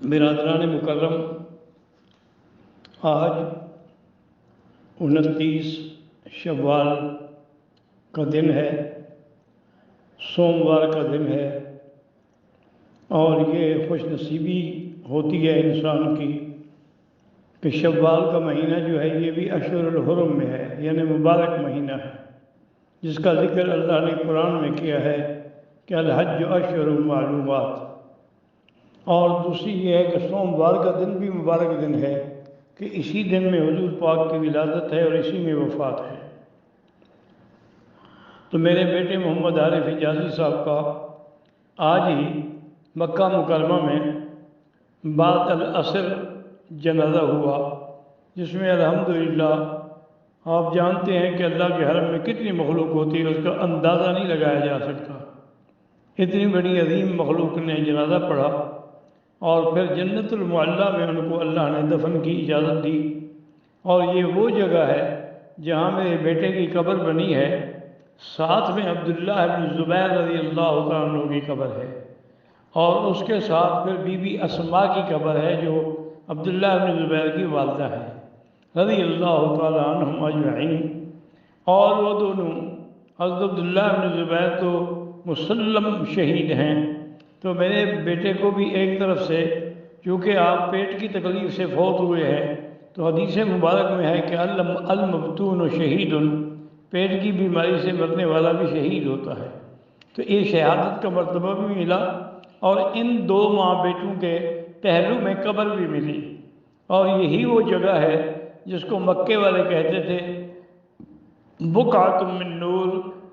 برادران مکرم، آج 29 شوال کا دن ہے، سوموار کا دن ہے، اور یہ خوش نصیبی ہوتی ہے انسان کی کہ شوال کا مہینہ جو ہے یہ بھی اشہر الحرم میں ہے، یعنی مبارک مہینہ ہے، جس کا ذکر اللہ نے قرآن میں کیا ہے کہ الحج اشہر معلومات۔ اور دوسری یہ ہے کہ سوموار کا دن بھی مبارک دن ہے کہ اسی دن میں حضور پاک کی ولادت ہے اور اسی میں وفات ہے۔ تو میرے بیٹے محمد عارف حجازی صاحب کا آج ہی مکہ مکرمہ میں بعد العصر جنازہ ہوا، جس میں الحمدللہ آپ جانتے ہیں کہ اللہ کے حرم میں کتنی مخلوق ہوتی ہے، اس کا اندازہ نہیں لگایا جا سکتا۔ اتنی بڑی عظیم مخلوق نے جنازہ پڑھا اور پھر جنت المعلیٰ میں ان کو اللہ نے دفن کی اجازت دی، اور یہ وہ جگہ ہے جہاں میرے بیٹے کی قبر بنی ہے، ساتھ میں عبداللہ بن زبیر رضی اللہ تعالیٰ عنہ کی قبر ہے، اور اس کے ساتھ پھر بی بی اسماء کی قبر ہے جو عبداللہ بن زبیر کی والدہ ہے رضی اللہ تعالیٰ عنہم اجمعین۔ اور وہ دونوں حضرت عبداللہ بن زبیر تو مسلم شہید ہیں، تو میرے بیٹے کو بھی ایک طرف سے چونکہ آپ پیٹ کی تکلیف سے فوت ہوئے ہیں، تو حدیث مبارک میں ہے کہ المبتون شہید، پیٹ کی بیماری سے مرنے والا بھی شہید ہوتا ہے، تو یہ شہادت کا مرتبہ بھی ملا، اور ان دو ماں بیٹوں کے پہلو میں قبر بھی ملی، اور یہی وہ جگہ ہے جس کو مکے والے کہتے تھے بقعۃ من نور،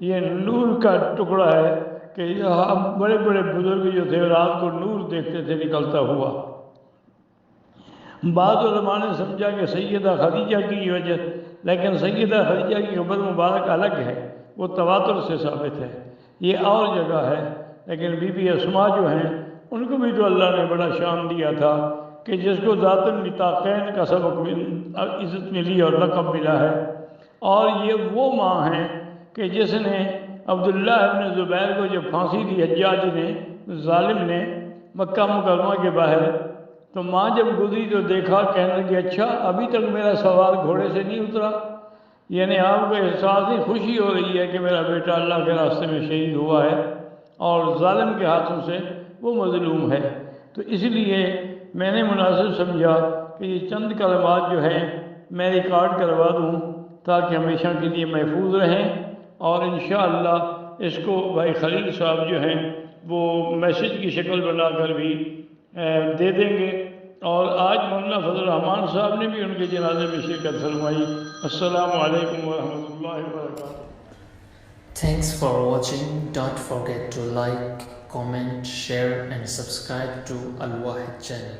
یہ نور کا ٹکڑا ہے کہ یہاں بڑے بڑے بزرگ جو تھے رات کو نور دیکھتے تھے نکلتا ہوا۔ بعض علماء نے سمجھا کہ سیدہ خدیجہ کی وجہ، لیکن سیدہ خدیجہ کی قبر مبارک الگ ہے، وہ تواتر سے ثابت ہے، یہ اور جگہ ہے۔ لیکن بی بی اسماء جو ہیں ان کو بھی تو اللہ نے بڑا شان دیا تھا کہ جس کو ذات النطاقین کا سبق عزت ملی اور لقب ملا ہے، اور یہ وہ ماں ہیں کہ جس نے عبداللہ ابن زبیر کو جب پھانسی دی حجاج نے، ظالم نے، مکہ مکرمہ کے باہر، تو ماں جب گزری تو دیکھا، کہنے لگی اچھا ابھی تک میرا سوار گھوڑے سے نہیں اترا، یعنی آپ کو احساس ہی خوشی ہو رہی ہے کہ میرا بیٹا اللہ کے راستے میں شہید ہوا ہے اور ظالم کے ہاتھوں سے وہ مظلوم ہے۔ تو اس لیے میں نے مناسب سمجھا کہ یہ چند کلمات جو ہیں میں ریکارڈ کروا دوں تاکہ ہمیشہ کے لیے محفوظ رہیں، اور انشاءاللہ اس کو بھائی خلیل صاحب جو ہیں وہ میسیج کی شکل بنا کر بھی دے دیں گے، اور آج مولانا فضل الرحمان صاحب نے بھی ان کے جنازے میں شرکت فرمائی۔ السلام علیکم ورحمۃ اللہ وبرکاتہ۔ Thanks for watching. Don't forget to like, comment, share and subscribe to Al Wahid channel.